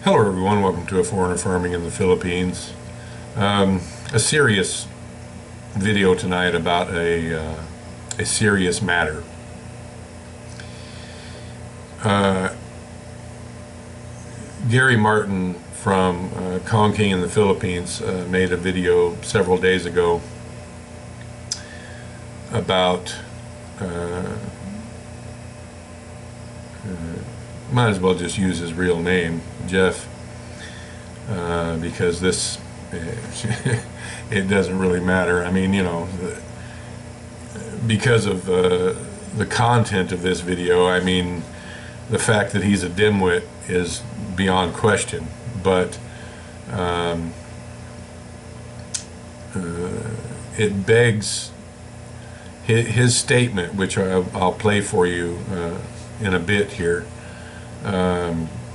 Hello everyone, welcome to A Foreigner Farming in the Philippines. A serious video tonight about a serious matter. Gary Martin from Condoning in the Philippines made a video several days ago about might as well just use his real name, Jeff, because this it doesn't really matter. I mean, you know, because of the content of this video, I mean, the fact that he's a dimwit is beyond question, but it begs his statement, which I'll play for you in a bit here,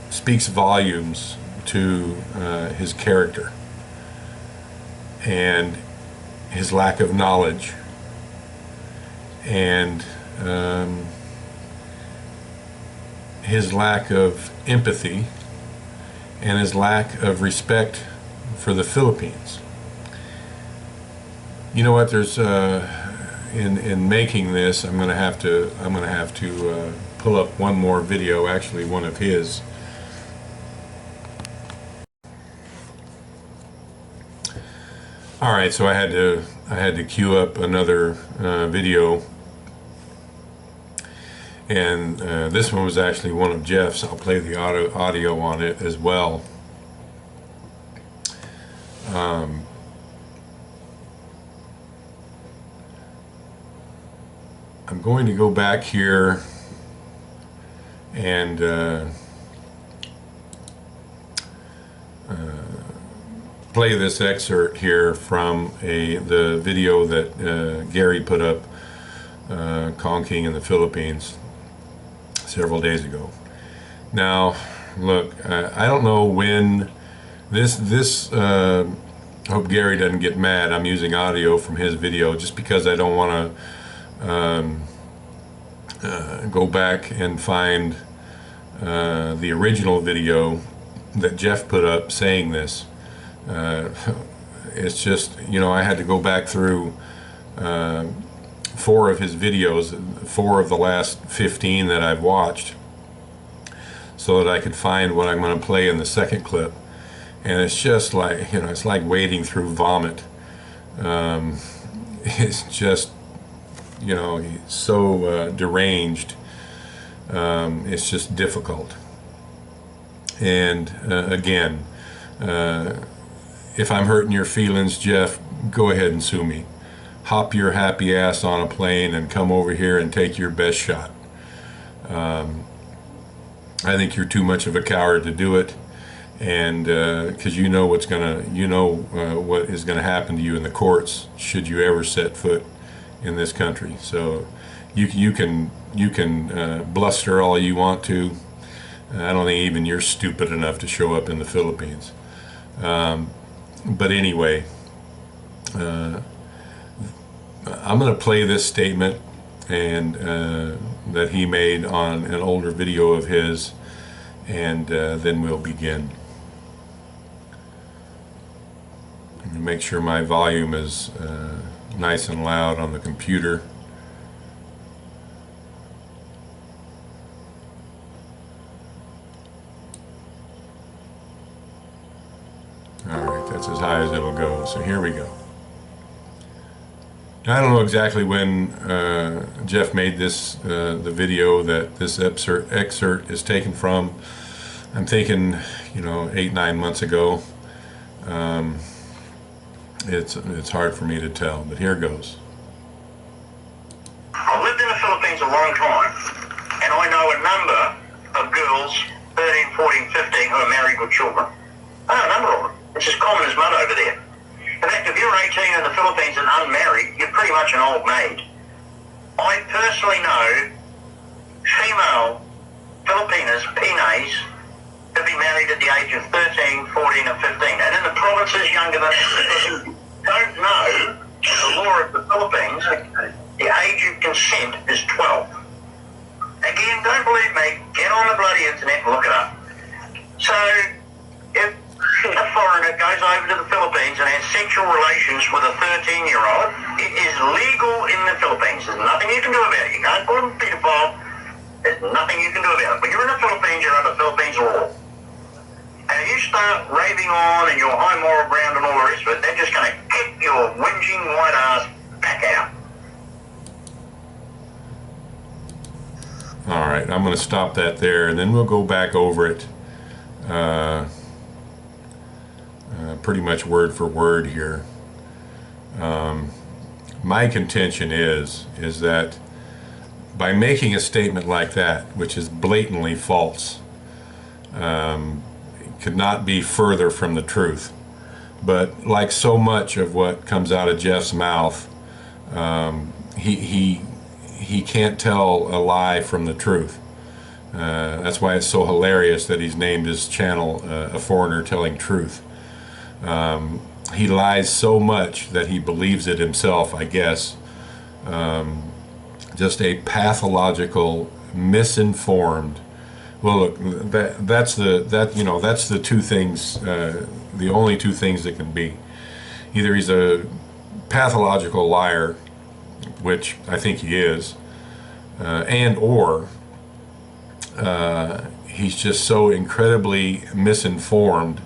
speaks volumes to his character and his lack of knowledge and his lack of empathy and his lack of respect for the Philippines. You know what? There's in making this, I'm going to have to pull up one more video, actually one of his. All right, so I had to queue up another video, and this one was actually one of Jeff's. I'll play the audio on it as well. I'm going to go back here and play this excerpt here from the video that Gary put up, Condoning in the Philippines, several days ago. Now, look, I don't know when this. I hope Gary doesn't get mad. I'm using audio from his video just because I don't want to go back and find the original video that Jeff put up saying this. It's just, you know, I had to go back through 4 of his videos, 4 of the last 15 that I've watched, so that I could find what I'm going to play in the second clip. And it's just like, you know, it's like wading through vomit. It's just, you know, he's so deranged. It's just difficult. And again, if I'm hurting your feelings, Jeff, go ahead and sue me. Hop your happy ass on a plane and come over here and take your best shot. I think you're too much of a coward to do it, and because you know what is gonna happen to you in the courts should you ever set foot in this country. So you can bluster all you want to. I don't think even you're stupid enough to show up in the Philippines. But anyway, I'm going to play this statement and that he made on an older video of his, and then we'll begin. I'm going to make sure my volume is nice and loud on the computer. That's as high as it'll go. So here we go. I don't know exactly when Jeff made this, the video that this excerpt is taken from. I'm thinking, you know, 8-9 months ago. It's hard for me to tell, but here goes. I've lived in the Philippines a long time, and I know a number of girls, 13, 14, 15, who are married with children. I know a number of them. It's as common as mud over there. In fact, if you're 18 in the Philippines and unmarried, you're pretty much an old maid. I personally know female Filipinas, Pinays, to be married at the age of 13, 14 and 15. And in the provinces younger than that, who don't know the law of the Philippines, the age of consent is 12. Again, don't believe me, get on the bloody internet and look it up. So a foreigner goes over to the Philippines and has sexual relations with a 13-year-old, it is legal in the Philippines. There's nothing you can do about it. You can't call them pedophile. There's nothing you can do about it. When you're in the Philippines, you're under Philippines law. And if you start raving on and your high moral ground and all the rest of it, they're just going to kick your whinging white ass back out. All right, I'm going to stop that there, and then we'll go back over it pretty much word for word here. My contention is that by making a statement like that, which is blatantly false, could not be further from the truth. But like so much of what comes out of Jeff's mouth, he can't tell a lie from the truth. That's why it's so hilarious that he's named his channel A Foreigner Telling Truth. He lies so much that he believes it himself, I guess. Just a pathological, misinformed. Well, look, that's the two things, the only two things that can be. Either he's a pathological liar, which I think he is, and or he's just so incredibly misinformed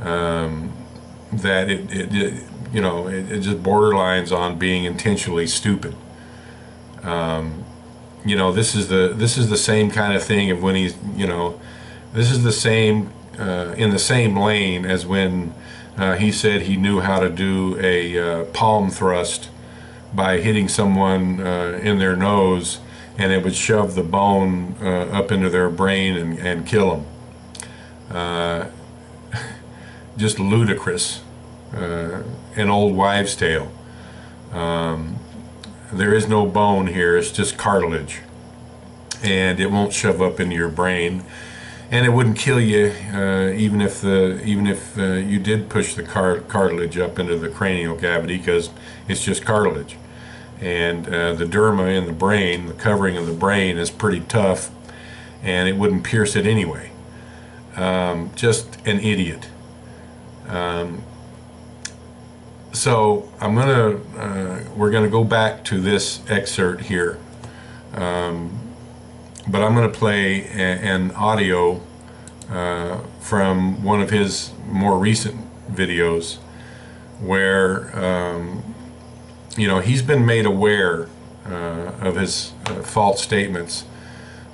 that it just borderlines on being intentionally stupid. This is the same kind of thing of when he's, this is the same in the same lane as when he said he knew how to do a palm thrust by hitting someone in their nose, and it would shove the bone up into their brain and kill them. Just ludicrous. An old wives' tale. There is no bone here, it's just cartilage, and it won't shove up into your brain, and it wouldn't kill you even if you did push the cartilage up into the cranial cavity, because it's just cartilage, and the derma in the brain, the covering of the brain, is pretty tough, and it wouldn't pierce it anyway. Just an idiot. So we're gonna go back to this excerpt here, but I'm gonna play an audio from one of his more recent videos where he's been made aware of his false statements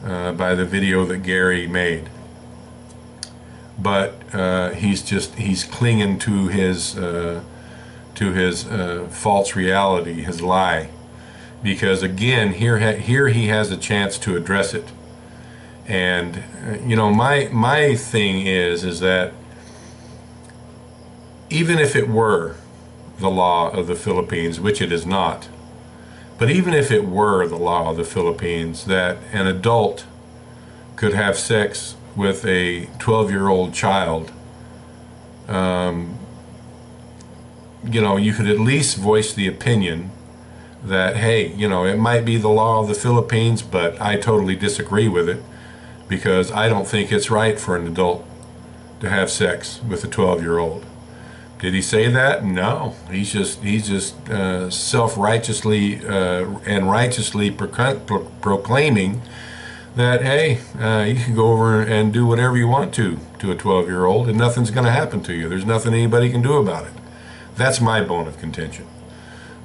by the video that Gary made, but he's clinging to his false reality, his lie, because again here he has a chance to address it. And my thing is that even if it were the law of the Philippines, which it is not, but even if it were the law of the Philippines that an adult could have sex with a 12-year-old child, you could at least voice the opinion that, hey, it might be the law of the Philippines, but I totally disagree with it, because I don't think it's right for an adult to have sex with a 12-year-old. Did he say that? No. He's just self-righteously and righteously proclaiming that, hey, you can go over and do whatever you want to a 12-year-old, and nothing's going to happen to you. There's nothing anybody can do about it. That's my bone of contention.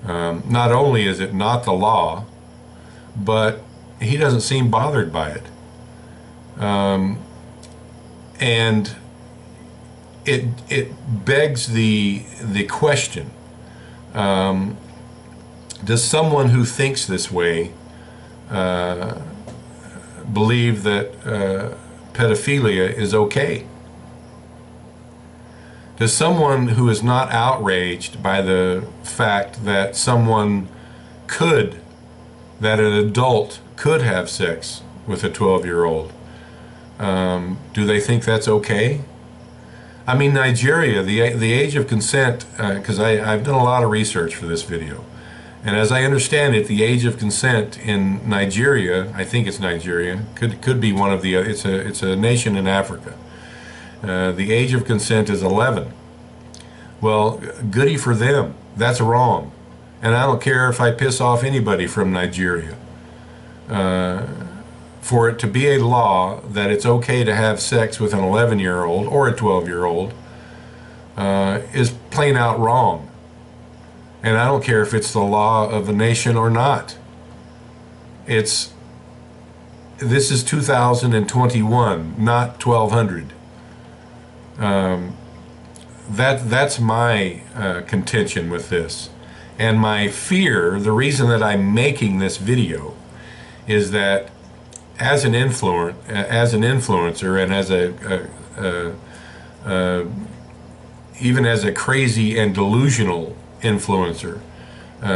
Not only is it not the law, but he doesn't seem bothered by it. And it begs the question, does someone who thinks this way believe that pedophilia is okay? Does someone who is not outraged by the fact that that an adult could have sex with a 12-year-old, do they think that's okay? I mean, Nigeria, the age of consent, because I've done a lot of research for this video, and as I understand it, the age of consent in Nigeria, I think it's Nigeria, could be one of the, it's a nation in Africa, The age of consent is 11. Well, goody for them. That's wrong. And I don't care if I piss off anybody from Nigeria. For it to be a law that it's okay to have sex with an 11-year-old or a 12-year-old is plain out wrong. And I don't care if it's the law of the nation or not. This is 2021, not 1200. That's my contention with this. And my fear, the reason that I'm making this video, is that as an influencer and as even as a crazy and delusional influencer,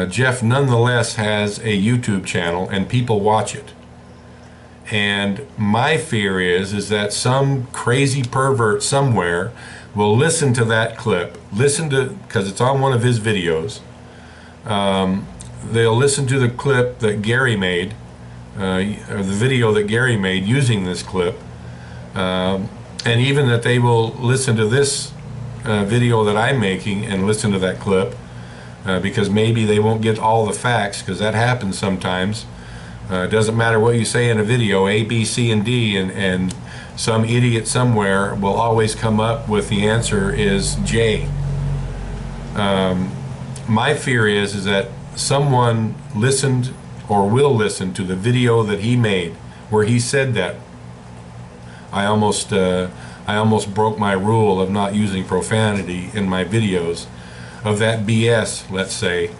Jeff nonetheless has a YouTube channel and people watch it. And my fear is that some crazy pervert somewhere will listen to that clip, because it's on one of his videos. They'll listen to the clip that Gary made, or the video that Gary made using this clip, and even that they will listen to this video that I'm making and listen to that clip, because maybe they won't get all the facts, because that happens sometimes. It doesn't matter what you say in a video, A, B, C, and D, and some idiot somewhere will always come up with the answer is J. My fear is that someone listened or will listen to the video that he made where he said that. I almost broke my rule of not using profanity in my videos, of that BS, let's say,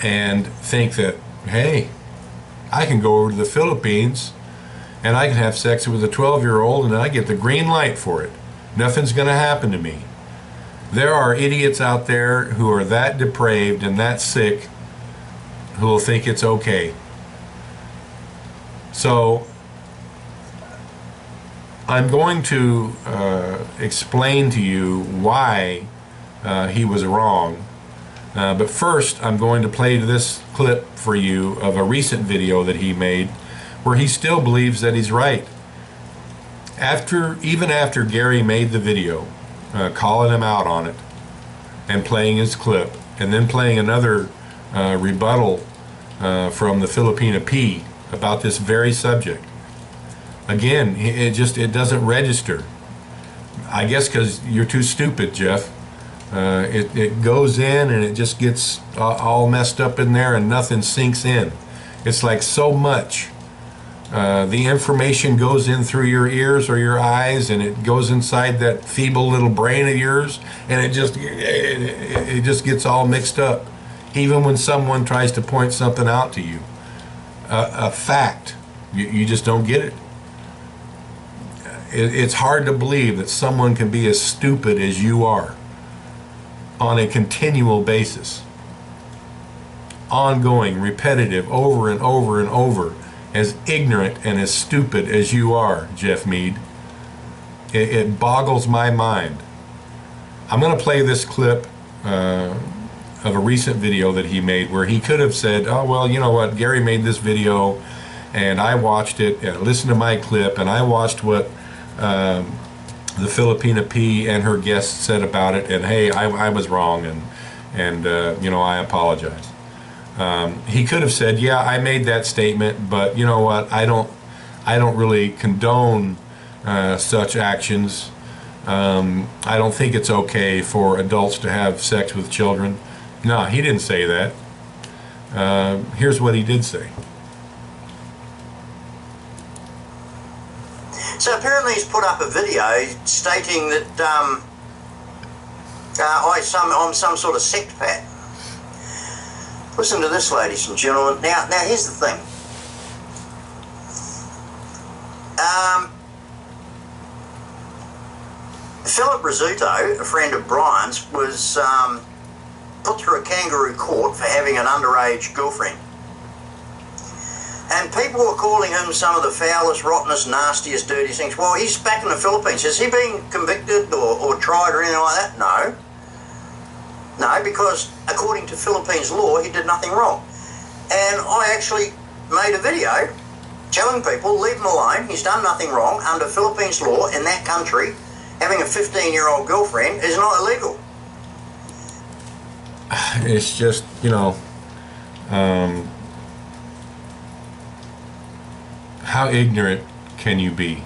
and think that, hey, I can go over to the Philippines and I can have sex with a 12-year-old and I get the green light for it. Nothing's going to happen to me. There are idiots out there who are that depraved and that sick who will think it's okay. So I'm going to explain to you why he was wrong. But first, I'm going to play this clip for you of a recent video that he made where he still believes that he's right. Even after Gary made the video, calling him out on it and playing his clip, and then playing another rebuttal from the Filipina P about this very subject. Again, it doesn't register. I guess because you're too stupid, Jeff. It goes in and it just gets all messed up in there and nothing sinks in. It's like so much. The information goes in through your ears or your eyes, and it goes inside that feeble little brain of yours, and it just gets all mixed up. Even when someone tries to point something out to you, a fact, you just don't get it. It's hard to believe that someone can be as stupid as you are on a continual basis, ongoing, repetitive, over and over and over, as ignorant and as stupid as you are, Jeff Mead. It boggles my mind. I'm going to play this clip of a recent video that he made where he could have said, oh, well, you know what, Gary made this video and I watched it, and listened to my clip, and I watched what the Filipina P and her guests said about it, and hey, I was wrong, and you know, I apologize. He could have said, yeah, I made that statement, but you know what, I don't really condone such actions. I don't think it's okay for adults to have sex with children. No, he didn't say that. Here's what he did say. So apparently he's put up a video stating that I'm some sort of sect pat. Listen to this, ladies and gentlemen. Now here's the thing. Philip Rizzuto, a friend of Brian's, was put through a kangaroo court for having an underage girlfriend. And people were calling him some of the foulest, rottenest, nastiest, dirtiest things. Well, he's back in the Philippines. Has he been convicted or tried or anything like that? No. No, because according to Philippines law, he did nothing wrong. And I actually made a video telling people, leave him alone, he's done nothing wrong. Under Philippines law in that country, having a 15-year-old girlfriend is not illegal. It's just, you know, how ignorant can you be?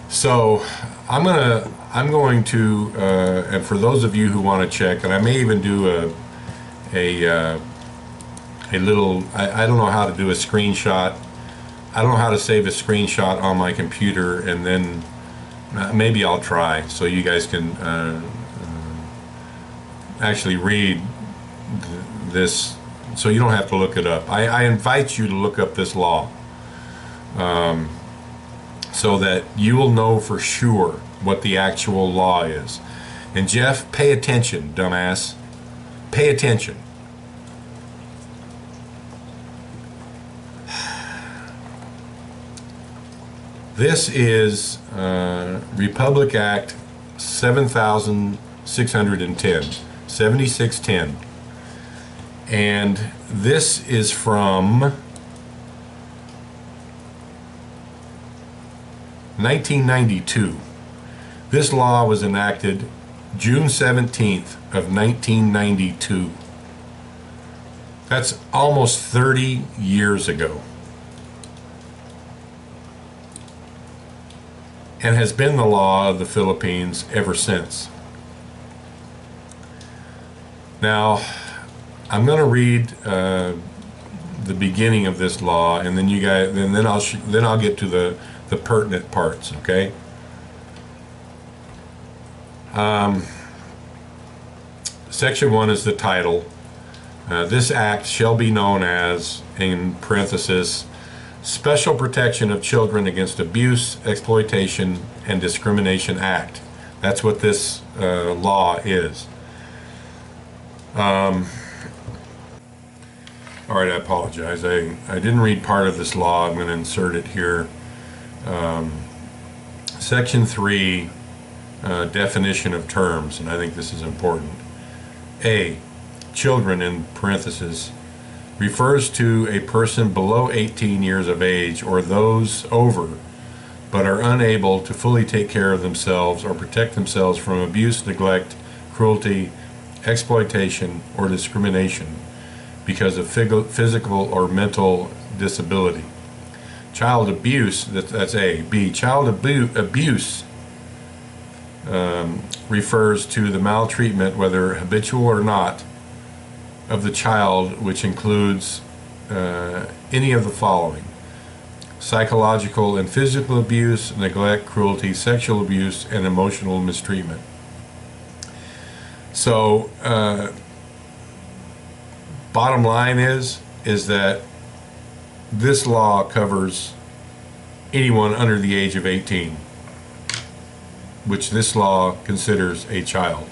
So I'm going to, and for those of you who want to check, and I may even do a little, I don't know how to do a screenshot. I don't know how to save a screenshot on my computer, and then maybe I'll try so you guys can actually read this, so you don't have to look it up. I invite you to look up this law, so that you will know for sure what the actual law is. And Jeff, pay attention, dumbass. Pay attention. This is Republic Act 7610, 7610. And this is from 1992. This law was enacted June 17th of 1992. That's almost 30 years ago. And has been the law of the Philippines ever since. Now, I'm going to read the beginning of this law, and then you guys, then I'll get to the pertinent parts. Okay. Section 1 is the title. This act shall be known as, in parenthesis, Special Protection of Children Against Abuse, Exploitation, and Discrimination Act. That's what this law is. All right, I apologize. I didn't read part of this law. I'm going to insert it here. Section 3, definition of terms, and I think this is important. A, children, in parentheses, refers to a person below 18 years of age or those over, but are unable to fully take care of themselves or protect themselves from abuse, neglect, cruelty, exploitation, or discrimination because of physical or mental disability. Child abuse, that's A. B, child abuse refers to the maltreatment, whether habitual or not, of the child, which includes any of the following: psychological and physical abuse, neglect, cruelty, sexual abuse, and emotional mistreatment. So bottom line is that this law covers anyone under the age of 18, which this law considers a child.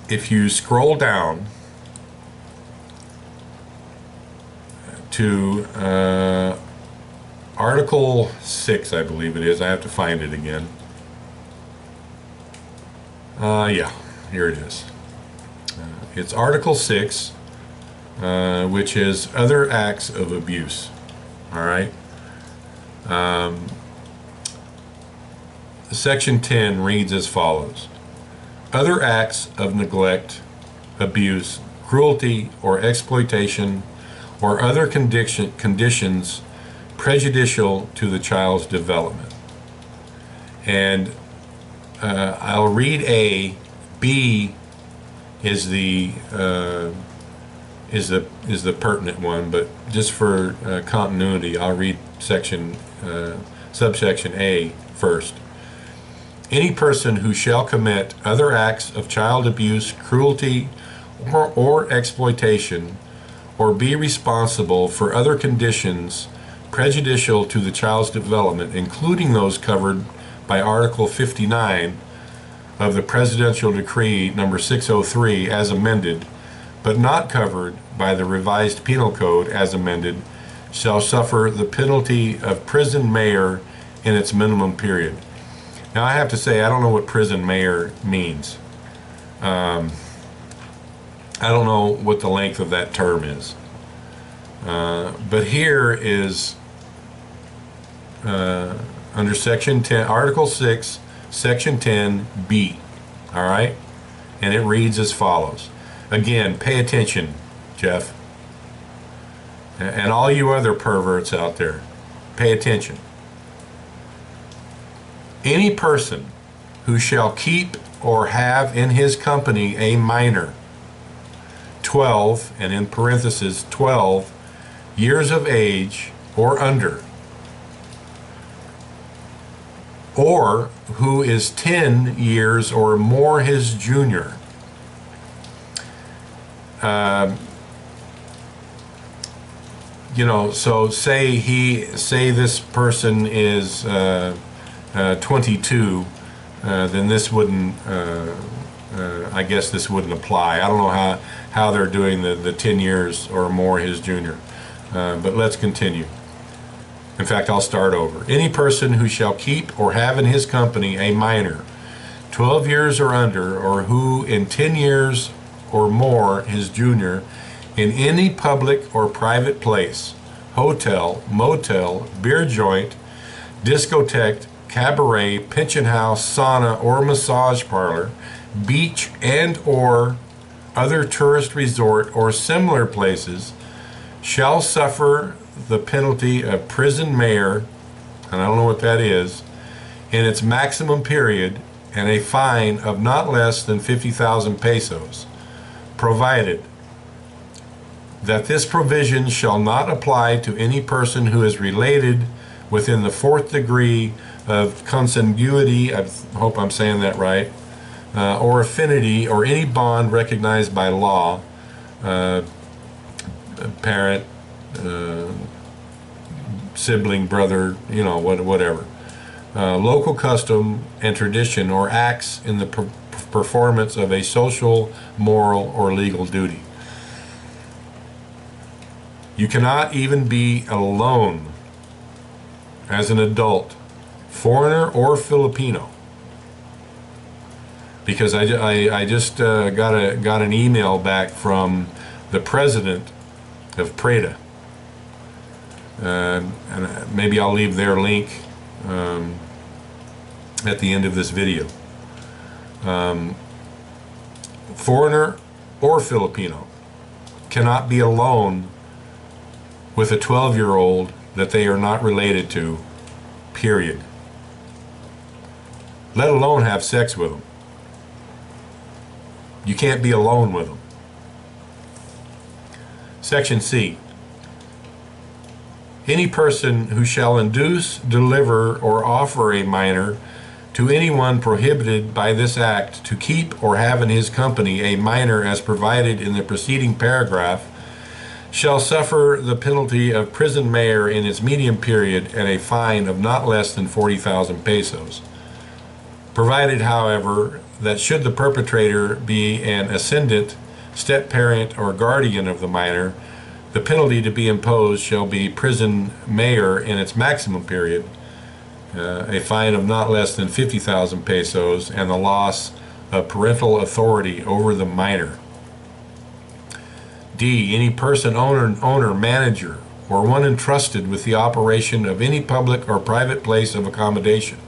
If you scroll down to Article 6, I believe it is. I have to find it again. Yeah, here it is. It's Article 6, which is other acts of abuse. All right. Section 10 reads as follows: other acts of neglect, abuse, cruelty, or exploitation, or other conditions prejudicial to the child's development. And I'll read A. B is the pertinent one, but just for continuity, I'll read subsection A first. Any person who shall commit other acts of child abuse, cruelty, or exploitation, or be responsible for other conditions prejudicial to the child's development, including those covered by Article 59 of the Presidential Decree number 603 as amended, but not covered by the revised Penal Code as amended, shall suffer the penalty of prison mayor in its minimum period. Now I have to say, I don't know what prison mayor means. I don't know what the length of that term is. But here is under Section 10, Article 6, Section 10B. All right? And it reads as follows. Again, pay attention, Jeff. And all you other perverts out there, pay attention. Any person who shall keep or have in his company a minor, 12, and in parentheses, 12 years of age or under, or who is 10 years or more his junior. You know, so say this person is 22, then this wouldn't, I guess this wouldn't apply. I don't know how they're doing the 10 years or more his junior. But let's continue. In fact, I'll start over. Any person who shall keep or have in his company a minor, 12 years or under, or who in 10 years or more his junior, in any public or private place, hotel, motel, beer joint, discotheque, cabaret, pension house, sauna, or massage parlor, beach and or other tourist resort or similar places, shall suffer the penalty of prison mayor, and I don't know what that is, in its maximum period, and a fine of not less than 50,000 pesos, provided that this provision shall not apply to any person who is related within the 4th degree of consanguinity, I hope I'm saying that right, or affinity, or any bond recognized by law, parent, sibling, brother, you know, whatever, local custom and tradition, or acts in the performance of a social, moral, or legal duty. You cannot even be alone as an adult, foreigner or Filipino, because I just got an email back from the president of PREDA, and maybe I'll leave their link at the end of this video. Foreigner or Filipino cannot be alone with a 12-year-old that they are not related to, period. Let alone have sex with them. You can't be alone with them. Section C. Any person who shall induce, deliver, or offer a minor to anyone prohibited by this act to keep or have in his company a minor as provided in the preceding paragraph shall suffer the penalty of prison mayor in its medium period and a fine of not less than 40,000 pesos. Provided, however, that should the perpetrator be an ascendant, step-parent, or guardian of the minor, the penalty to be imposed shall be prison mayor in its maximum period, a fine of not less than 50,000 pesos, and the loss of parental authority over the minor. D. Any person, owner, manager, or one entrusted with the operation of any public or private place of accommodation,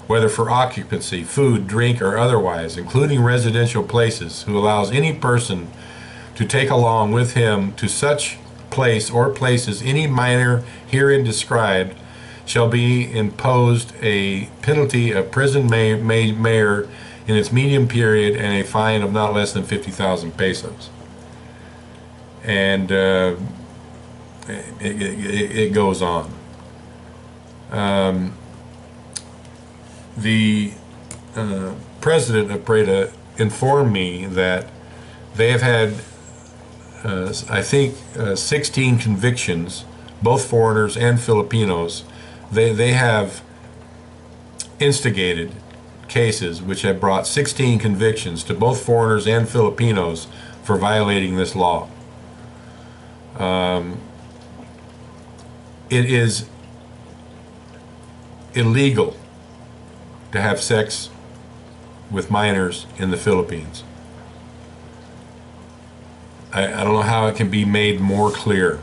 whether for occupancy, food, drink, or otherwise, including residential places, who allows any person to take along with him to such place or places any minor herein described, shall be imposed a penalty of prison mayor in its medium period and a fine of not less than 50,000 pesos. And it goes on. The president of PREDA informed me that they have had, I think, 16 convictions, both foreigners and Filipinos. They have instigated cases which have brought 16 convictions to both foreigners and Filipinos for violating this law. It is illegal to have sex with minors in the Philippines. I don't know how it can be made more clear.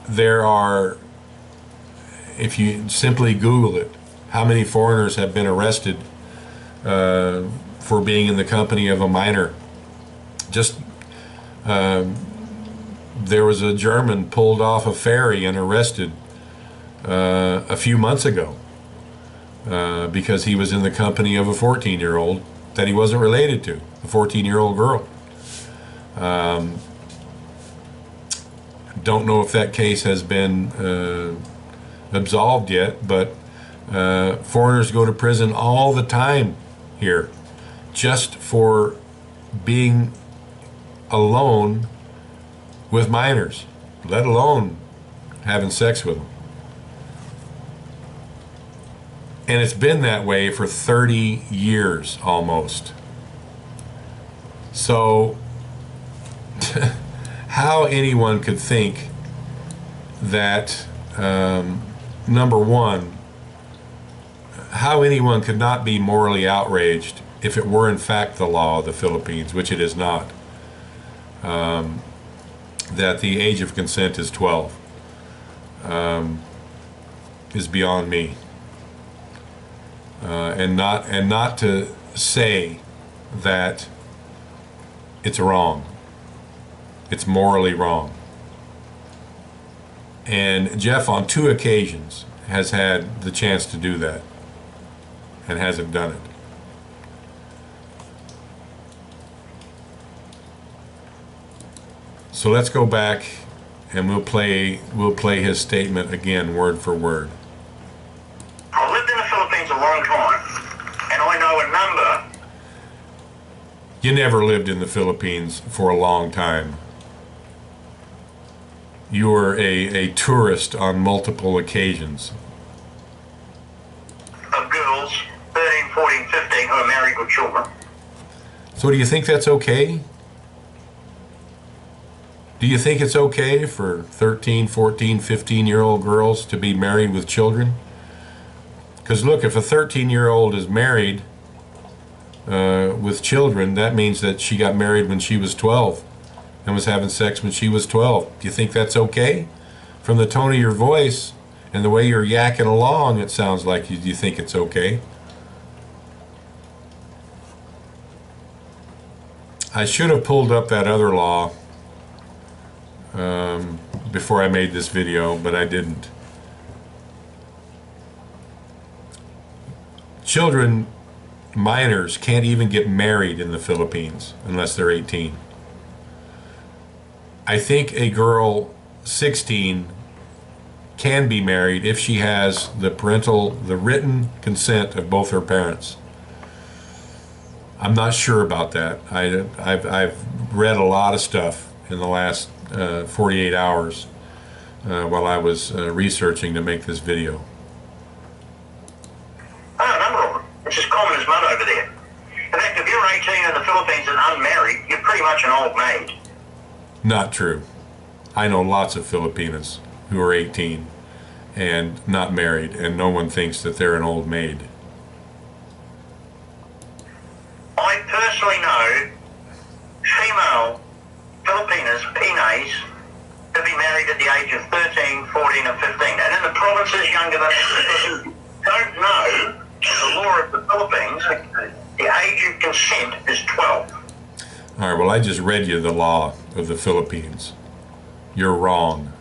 There are, if you simply Google it, how many foreigners have been arrested for being in the company of a minor. Just there was a German pulled off a ferry and arrested a few months ago because he was in the company of a 14-year-old that he wasn't related to, a 14-year-old girl. Don't know if that case has been absolved yet, but foreigners go to prison all the time here just for being alone with minors, let alone having sex with them. And it's been that way for 30 years almost. So how anyone could think that, number one, how anyone could not be morally outraged if it were in fact the law of the Philippines, which it is not, that the age of consent is 12, is beyond me. And not to say that it's wrong. It's morally wrong. And Jeff, on 2 occasions, has had the chance to do that and hasn't done it. So let's go back and we'll play his statement again, word for word. I've lived in the Philippines a long time, and I know a number. You never lived in the Philippines for a long time. You were a tourist on multiple occasions. Of girls, 13, 14, 15, who are married with children. So do you think that's okay? Do you think it's okay for 13, 14, 15-year-old girls to be married with children? Because look, if a 13-year-old is married with children, that means that she got married when she was 12 and was having sex when she was 12. Do you think that's okay? From the tone of your voice and the way you're yakking along, it sounds like you think it's okay. I should have pulled up that other law before I made this video, but I didn't. Children, minors, can't even get married in the Philippines unless they're 18. I think a girl 16 can be married if she has the written consent of both her parents. I'm not sure about that. I've read a lot of stuff in the last 48 hours while I was researching to make this video. A number of them. It's just common as mud over there. In fact, if you're 18 in the Philippines and unmarried, you're pretty much an old maid. Not true. I know lots of Filipinas who are 18 and not married, and no one thinks that they're an old maid. I personally know female Filipinas, Pinays, have been married at the age of 13, 14 and 15. And in the provinces younger than that, don't know the law of the Philippines, the age of consent is 12. All right, well, I just read you the law of the Philippines. You're wrong.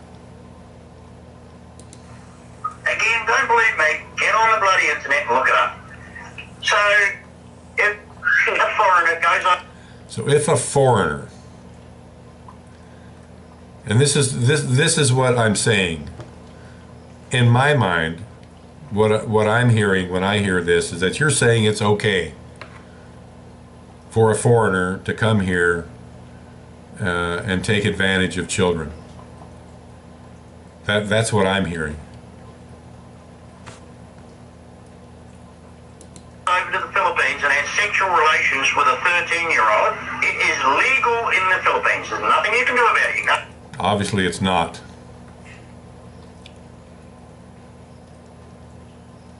Again, don't believe me. Get on the bloody internet and look it up. So, if a foreigner goes on... So if a foreigner, and this is what I'm saying, in my mind, what I'm hearing when I hear this is that you're saying it's okay for a foreigner to come here and take advantage of children. That's what I'm hearing. Over to the Philippines and had sexual relations with a 13-year-old, it is legal in the Philippines. There's nothing you can do about it. No. Obviously, it's not.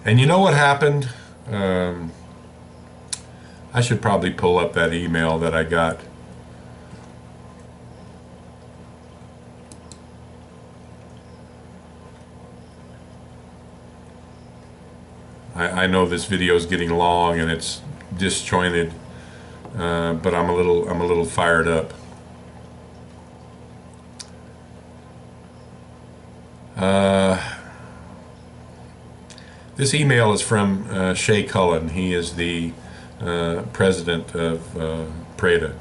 And you know what happened? I should probably pull up that email that I got. I know this video is getting long and it's disjointed, but I'm a little fired up. This email is from Shay Cullen. He is the president of PREDA,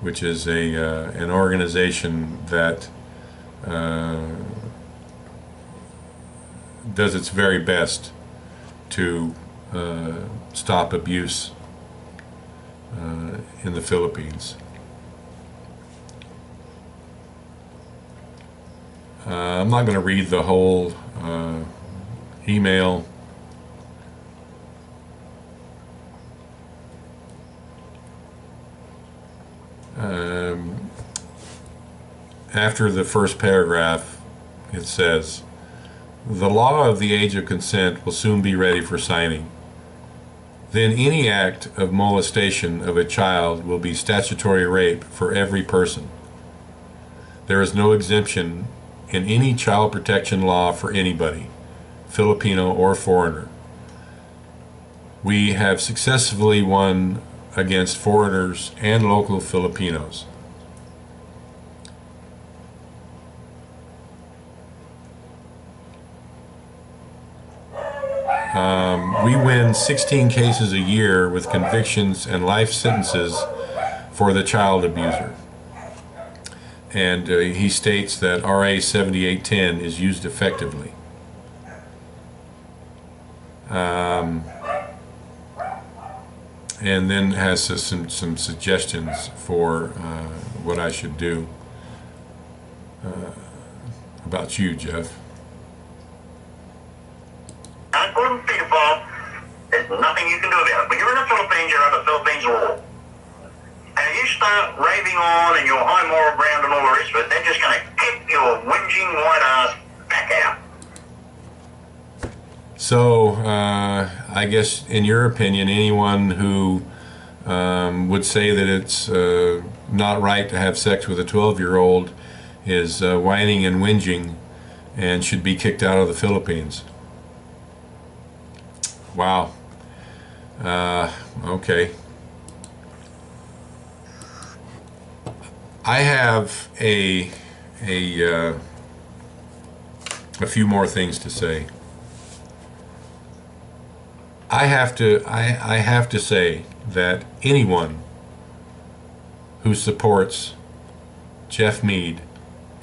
which is an organization that does its very best to stop abuse in the Philippines. I'm not going to read the whole email. After the first paragraph, it says, "The law of the age of consent will soon be ready for signing. Then any act of molestation of a child will be statutory rape for every person. There is no exemption in any child protection law for anybody, Filipino or foreigner. We have successfully won against foreigners and local Filipinos. We win 16 cases a year with convictions and life sentences for the child abuser." And he states that RA 7810 is used effectively. And then has some suggestions for what I should do. About you, Jeff. Unclaimed pedophile, there's nothing you can do about it. When you're in the Philippines, you're under Philippines law. And if you start raving on and your high moral ground and all the rest of it, they're just going to kick your whinging white ass back out. So, I guess, in your opinion, anyone who would say that it's not right to have sex with a 12-year-old is whining and whinging and should be kicked out of the Philippines. Wow. Okay. I have a few more things to say. I have to say that anyone who supports Jeff Mead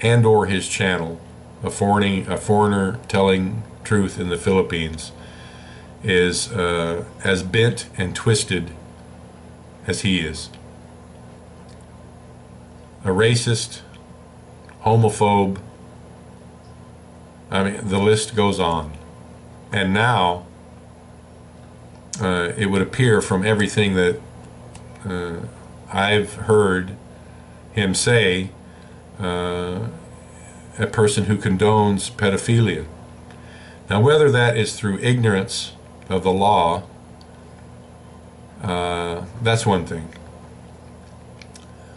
and or his channel, a foreigner telling truth in the Philippines, is as bent and twisted as he is. A racist, homophobe, I mean, the list goes on. And now, it would appear from everything that I've heard him say, a person who condones pedophilia. Now, whether that is through ignorance of the law, that's one thing.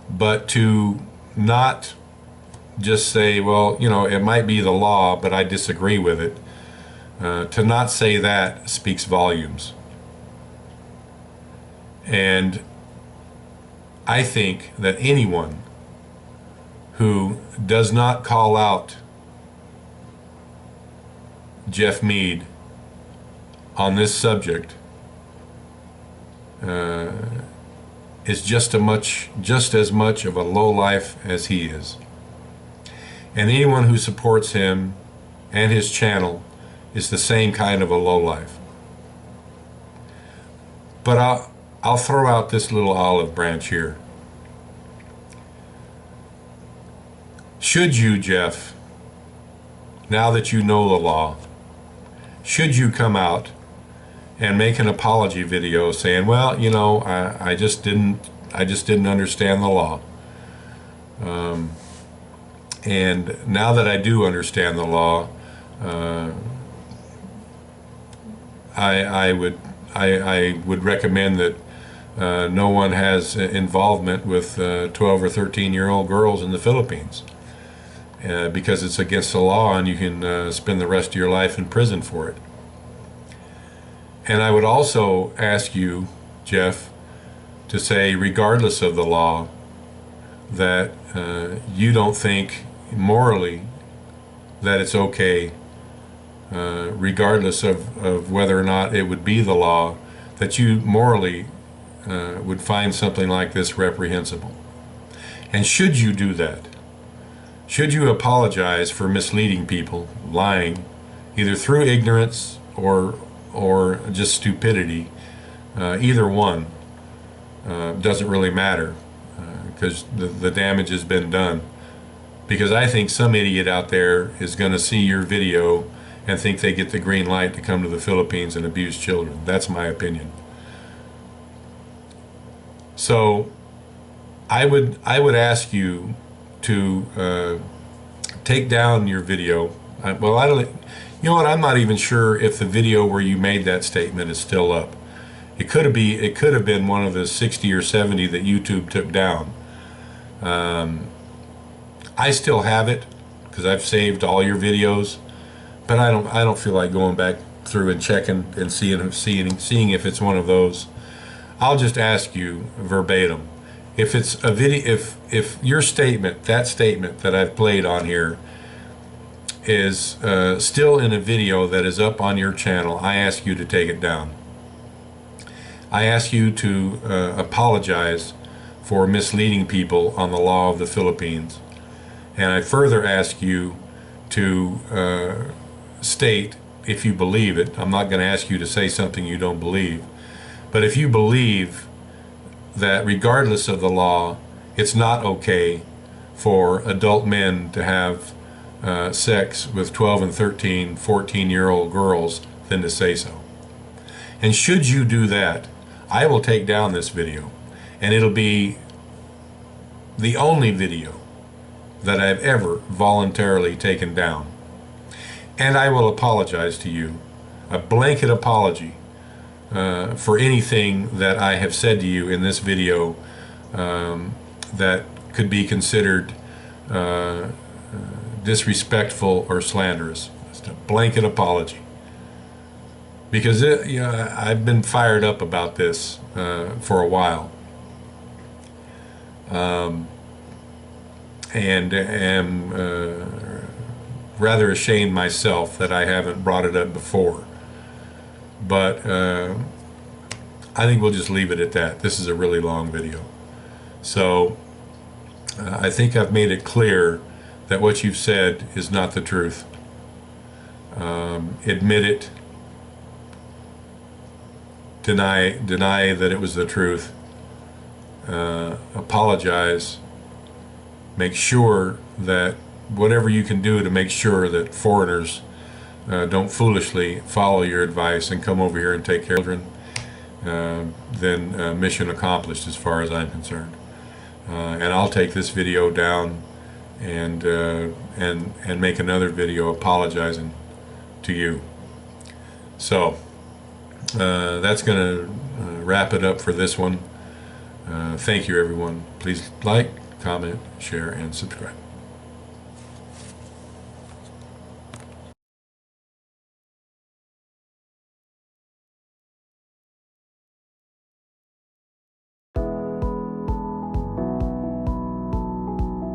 But to not just say, well, you know, it might be the law, but I disagree with it, to not say that speaks volumes. And I think that anyone who does not call out Jeff Mead on this subject is just as much of a lowlife as he is. And anyone who supports him and his channel is the same kind of a lowlife. But I'll throw out this little olive branch here. Should you, Jeff, now that you know the law, should you come out and make an apology video saying, well, you know, I just didn't understand the law, and now that I do understand the law, I would recommend that no one has involvement with 12 or 13-year-old girls in the Philippines, because it's against the law and you can spend the rest of your life in prison for it. And I would also ask you, Jeff, to say, regardless of the law, that you don't think morally that it's okay, regardless of whether or not it would be the law, that you morally would find something like this reprehensible. And should you do that, should you apologize for misleading people, lying, either through ignorance or just stupidity, either one, doesn't really matter, because the damage has been done. Because I think some idiot out there is going to see your video and think they get the green light to come to the Philippines and abuse children. That's my opinion. So I would ask you to take down your video. Well, I don't. You know what? I'm not even sure if the video where you made that statement is still up. It could have been one of the 60 or 70 that YouTube took down. I still have it because I've saved all your videos, but I don't feel like going back through and checking and seeing if it's one of those. I'll just ask you verbatim, if it's a video, if your statement, that statement that I've played on here, is still in a video that is up on your channel, I ask you to take it down. I ask you to apologize for misleading people on the law of the Philippines. And I further ask you to state, if you believe it, I'm not going to ask you to say something you don't believe, but if you believe that regardless of the law, it's not okay for adult men to have sex with 12 and 13, 14-year-old girls, then to say so. And should you do that, I will take down this video, and it'll be the only video that I've ever voluntarily taken down. And I will apologize to you, a blanket apology, for anything that I have said to you in this video that could be considered disrespectful or slanderous. Just a blanket apology. Because I've been fired up about this for a while. And am rather ashamed myself that I haven't brought it up before. But I think we'll just leave it at that. This is a really long video. So I think I've made it clear that what you've said is not the truth. Admit it. Deny that it was the truth. Apologize. Make sure that whatever you can do to make sure that foreigners don't foolishly follow your advice and come over here and take care of children, then mission accomplished as far as I'm concerned. And I'll take this video down and make another video apologizing to you. So that's going to wrap it up for this one. Thank you, everyone. Please like, comment, share, and subscribe.